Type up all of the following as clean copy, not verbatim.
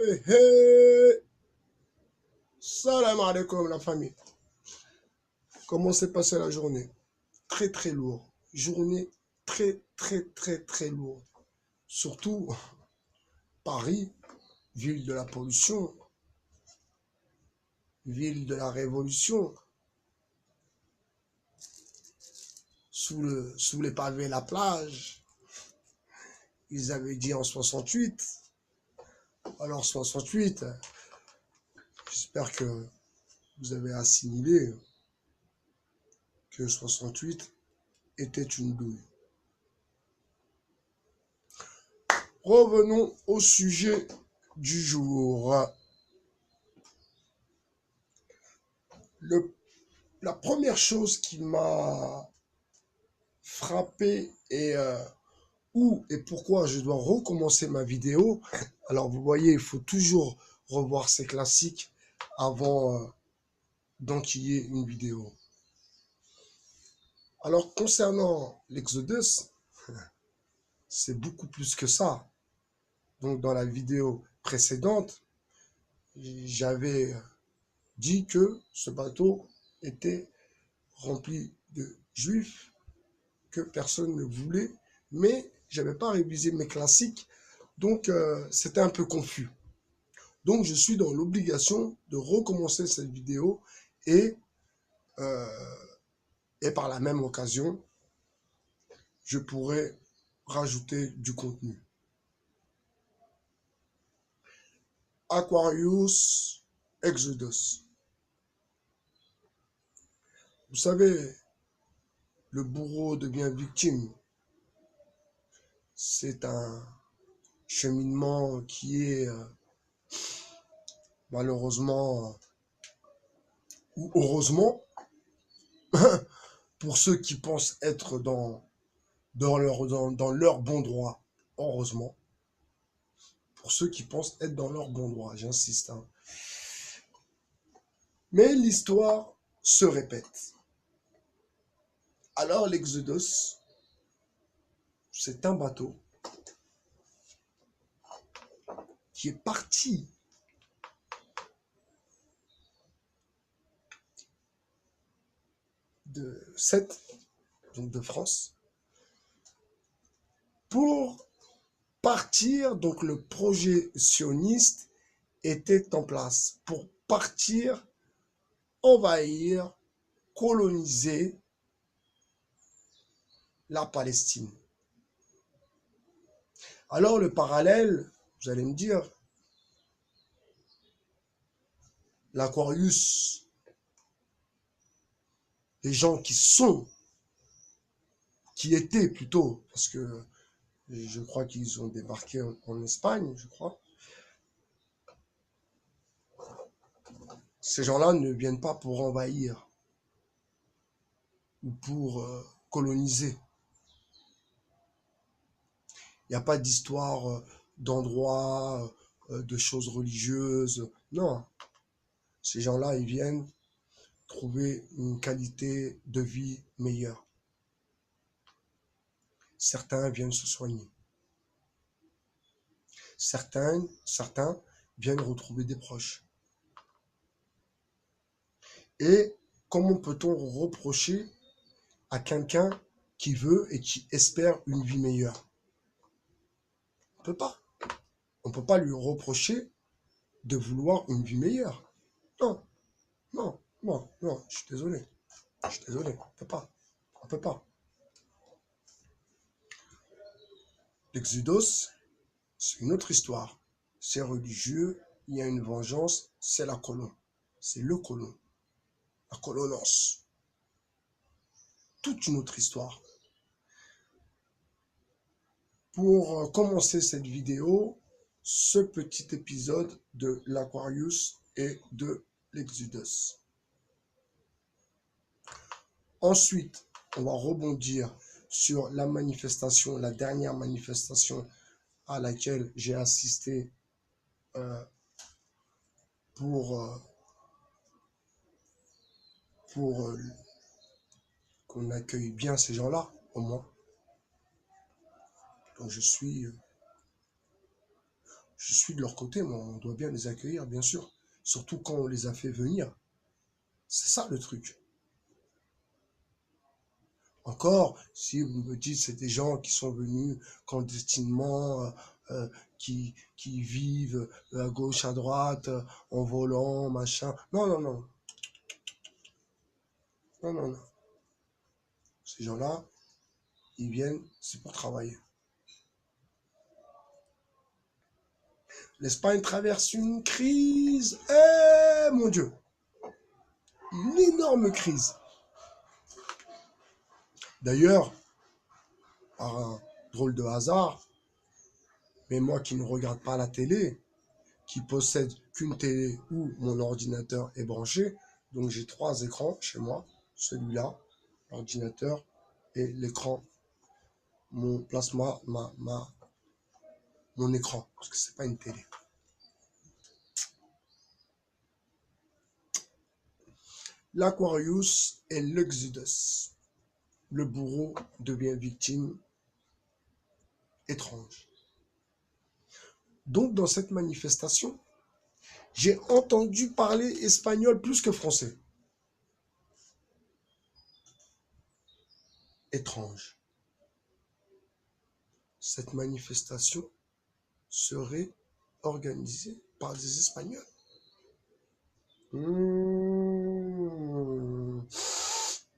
Hey, hey. Salam alaikum la famille. Comment s'est passée la journée? Très très lourd. Journée très très très très lourde. Surtout Paris, ville de la pollution, ville de la révolution, sous les pavés la plage. Ils avaient dit en 68. Alors 68, j'espère que vous avez assimilé que 68 était une douille. Revenons au sujet du jour. Le, la première chose qui m'a frappé et où et pourquoi je dois recommencer ma vidéo. Alors vous voyez, il faut toujours revoir ces classiques avant d'enquiller une vidéo. Alors concernant l'Exodus, c'est beaucoup plus que ça. Donc dans la vidéo précédente, j'avais dit que ce bateau était rempli de juifs que personne ne voulait, mais j'avais pas révisé mes classiques, donc c'était un peu confus. Donc je suis dans l'obligation de recommencer cette vidéo et, euh, et par la même occasion, je pourrais rajouter du contenu. Aquarius Exodus. Vous savez, le bourreau devient victime. C'est un cheminement qui est malheureusement ou heureusement pour ceux qui pensent être dans leur bon droit, heureusement, pour ceux qui pensent être dans leur bon droit, j'insiste. Hein. Mais l'histoire se répète. Alors l'Exodus, c'est un bateau qui est parti de Sète, donc de France, pour partir, donc le projet sioniste était en place, pour partir, envahir, coloniser la Palestine. Alors le parallèle, vous allez me dire, l'Aquarius, les gens qui étaient plutôt, parce que je crois qu'ils ont débarqué en Espagne, je crois. Ces gens-là ne viennent pas pour envahir ou pour coloniser. Il n'y a pas d'histoire d'endroits, de choses religieuses. Non. Ces gens-là, ils viennent trouver une qualité de vie meilleure. Certains viennent se soigner. Certains viennent retrouver des proches. Et comment peut-on reprocher à quelqu'un qui veut et qui espère une vie meilleure? On peut pas. On peut pas lui reprocher de vouloir une vie meilleure. Non, non, non, non, je suis désolé. Je suis désolé, on peut pas. On peut pas. L'Exodus, c'est une autre histoire. C'est religieux, il y a une vengeance, c'est la colon. C'est le colon. La colonance. Toute une autre histoire. Pour commencer cette vidéo, ce petit épisode de l'Aquarius et de l'Exodus. Ensuite, on va rebondir sur la manifestation, la dernière manifestation à laquelle j'ai assisté euh, pour, euh, pour qu'on accueille bien ces gens-là, au moins. Donc je je suis de leur côté, moi, on doit bien les accueillir, bien sûr. Surtout quand on les a fait venir. C'est ça le truc. Encore, si vous me dites c'est des gens qui sont venus clandestinement, qui vivent à gauche, à droite, en volant, machin. Non, non, non. Non, non, non. Ces gens-là, ils viennent, c'est pour travailler. L'Espagne traverse une crise. Eh, mon Dieu, une énorme crise. D'ailleurs, par un drôle de hasard, mais moi qui ne regarde pas la télé, qui possède qu'une télé où mon ordinateur est branché, donc j'ai 3 écrans chez moi, celui-là, l'ordinateur et l'écran, mon plasma, mon écran, parce que c'est pas une télé. L'Aquarius et l'Exodus. Le bourreau devient victime étrange. Donc dans cette manifestation, j'ai entendu parler espagnol plus que français. Étrange. Cette manifestation serait organisée par des Espagnols.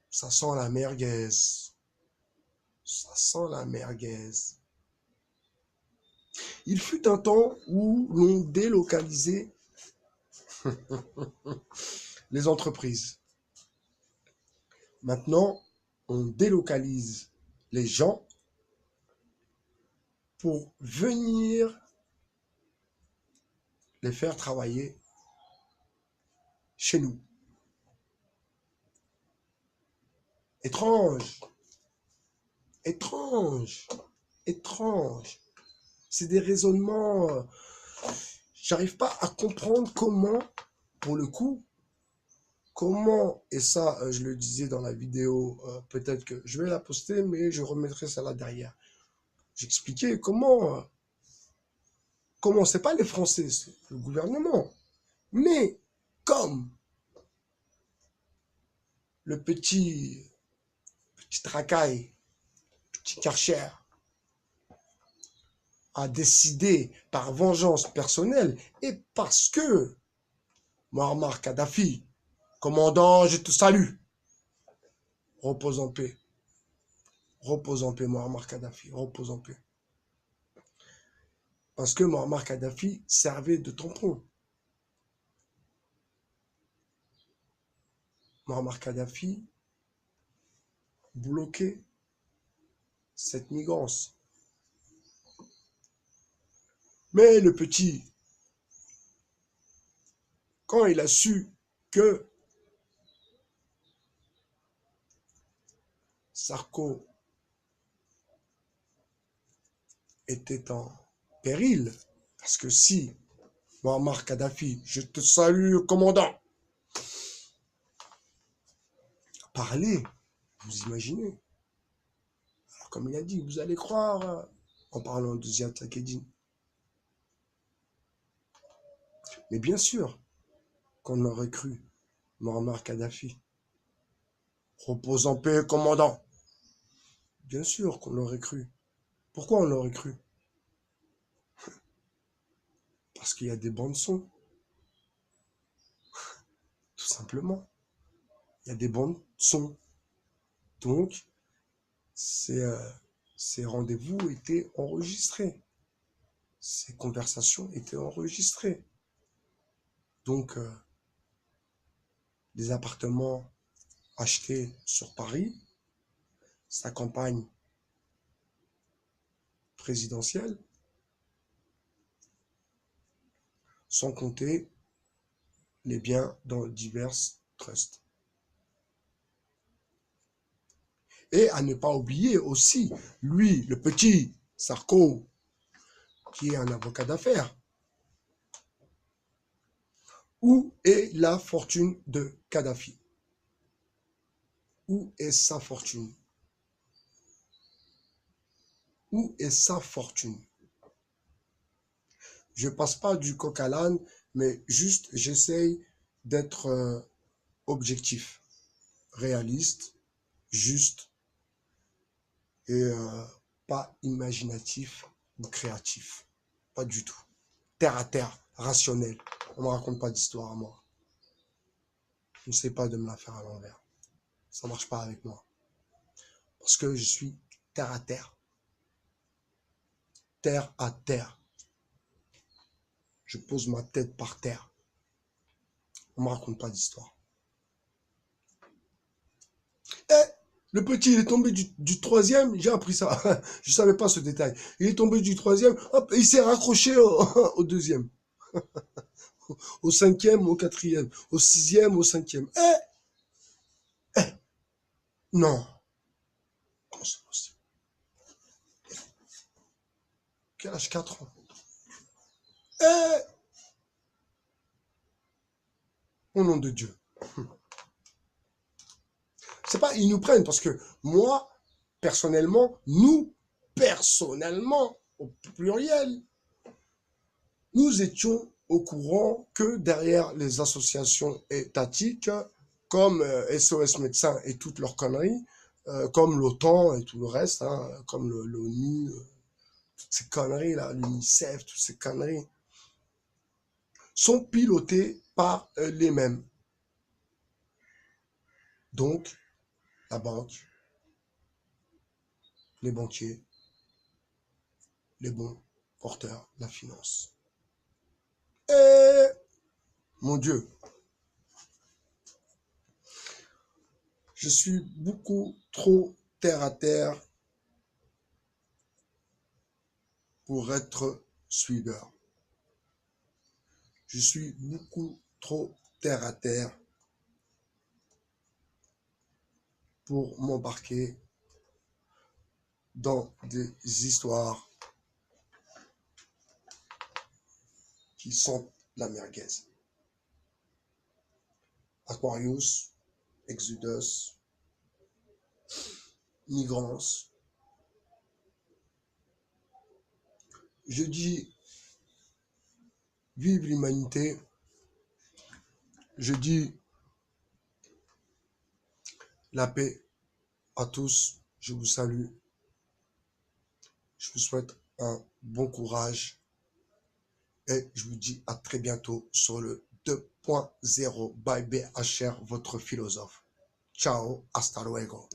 Ça sent la merguez. Ça sent la merguez. Il fut un temps où l'on délocalisait les entreprises. Maintenant, on délocalise les gens pour venir les faire travailler chez nous. Étrange, étrange, étrange. C'est des raisonnements. J'arrive pas à comprendre comment, pour le coup, comment, et ça, je le disais dans la vidéo, peut-être que je vais la poster, mais je remettrai ça là derrière. J'expliquais comment c'est pas les Français, c'est le gouvernement. Mais comme le petit tracaille, petit Karcher, a décidé par vengeance personnelle et parce que Muammar Kadhafi, commandant, je te salue, repose en paix. Repose en paix, Muammar Kadhafi, repose en paix. Parce que Muammar Kadhafi servait de tampon. Muammar Kadhafi bloquait cette migrance. Mais le petit, quand il a su que Sarko était en péril, parce que si Muammar Kadhafi, je te salue, commandant, parlait, vous imaginez. Alors, comme il a dit, vous allez croire, en parlant de Ziad Takedine. Mais bien sûr qu'on aurait cru Muammar Kadhafi. Repose en paix, commandant. Bien sûr qu'on l'aurait cru. Pourquoi on l'aurait cru? Parce qu'il y a des bandes son, tout simplement. Il y a des bandes son. Donc, ces rendez-vous étaient enregistrés. Ces conversations étaient enregistrées. Donc, des appartements achetés sur Paris, sa campagne présidentielle, sans compter les biens dans divers trusts. Et à ne pas oublier aussi, lui, le petit Sarko, qui est un avocat d'affaires. Où est la fortune de Kadhafi? Où est sa fortune? Où est sa fortune? Je passe pas du coq à l'âne, mais juste j'essaye d'être objectif, réaliste, juste et pas imaginatif ou créatif. Pas du tout. Terre à terre, rationnel. On me raconte pas d'histoire à moi. Je ne sais pas de me la faire à l'envers. Ça marche pas avec moi. Parce que je suis terre à terre. Terre à terre. Je pose ma tête par terre. On me raconte pas d'histoire. Eh, le petit, il est tombé du troisième, j'ai appris ça. Je savais pas ce détail. Il est tombé du troisième, hop, il s'est raccroché au deuxième, au cinquième, au quatrième, au sixième, au cinquième. Non. Comment c'est possible? Quel âge? 4 ans. Eh, au nom de Dieu. C'est pas, ils nous prennent parce que moi, personnellement, nous, personnellement, au pluriel, nous étions au courant que derrière les associations étatiques, comme SOS Médecins et toutes leurs conneries, comme l'OTAN et tout le reste, hein, comme l'ONU, toutes ces conneries là, l'UNICEF, toutes ces conneries, sont pilotées par les mêmes. Donc, la banque, les banquiers, les bons porteurs de la finance. Et, mon Dieu, je suis beaucoup trop terre à terre pour être suiveur. Je suis beaucoup trop terre à terre pour m'embarquer dans des histoires qui sont la merguez. Aquarius, Exodus, Migrance. Je dis vive l'humanité. Je dis la paix à tous. Je vous salue. Je vous souhaite un bon courage et je vous dis à très bientôt sur le 2.0 by BHR, votre philosophe. Ciao, hasta luego.